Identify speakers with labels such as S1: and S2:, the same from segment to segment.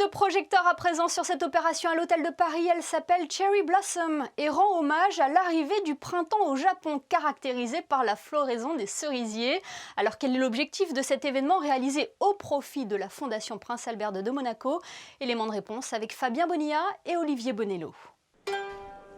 S1: de projecteurs à présent sur cette opération à l'hôtel de Paris. Elle s'appelle Cherry Blossom et rend hommage à l'arrivée du printemps au Japon, caractérisé par la floraison des cerisiers. Alors quel est l'objectif de cet événement réalisé au profit de la Fondation Prince Albert de Monaco? Élément de réponse avec Fabien Bonilla et Olivier Bonello.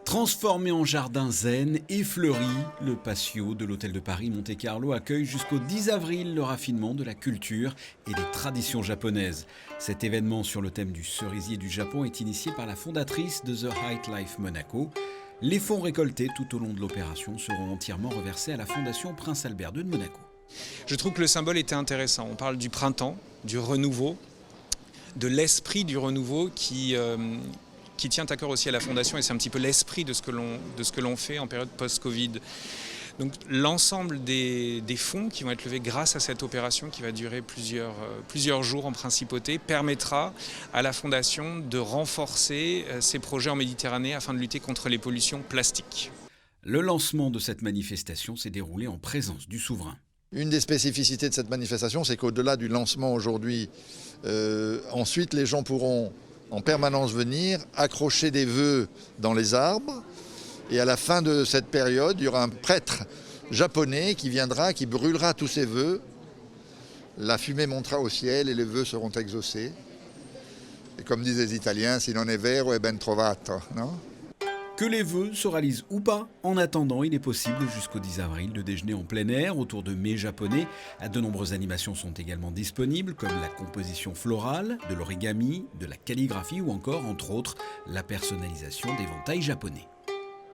S2: Transformé en jardin zen et fleuri, le patio de l'hôtel de Paris Monte-Carlo accueille jusqu'au 10 avril le raffinement de la culture et des traditions japonaises. Cet événement sur le thème du cerisier du Japon est initié par la fondatrice de The High Life Monaco. Les fonds récoltés tout au long de l'opération seront entièrement reversés à la Fondation Prince Albert de Monaco.
S3: Je trouve que le symbole était intéressant. On parle du printemps, du renouveau, de l'esprit du renouveau qui tient à cœur aussi à la Fondation, et c'est un petit peu l'esprit de ce que l'on fait en période post-Covid. Donc l'ensemble des fonds qui vont être levés grâce à cette opération qui va durer plusieurs jours en principauté permettra à la Fondation de renforcer ses projets en Méditerranée afin de lutter contre les pollutions plastiques.
S2: Le lancement de cette manifestation s'est déroulé en présence du souverain.
S4: Une des spécificités de cette manifestation, c'est qu'au-delà du lancement aujourd'hui, ensuite les gens pourront en permanence venir accrocher des vœux dans les arbres. Et à la fin de cette période, il y aura un prêtre japonais qui viendra, qui brûlera tous ses vœux. La fumée montera au ciel et les vœux seront exaucés. Et comme disent les Italiens, si non è vero è ben trovato, non ?
S2: Que les vœux se réalisent ou pas, en attendant, il est possible jusqu'au 10 avril de déjeuner en plein air autour de mets japonais. De nombreuses animations sont également disponibles, comme la composition florale, de l'origami, de la calligraphie ou encore, entre autres, la personnalisation d'éventails japonais.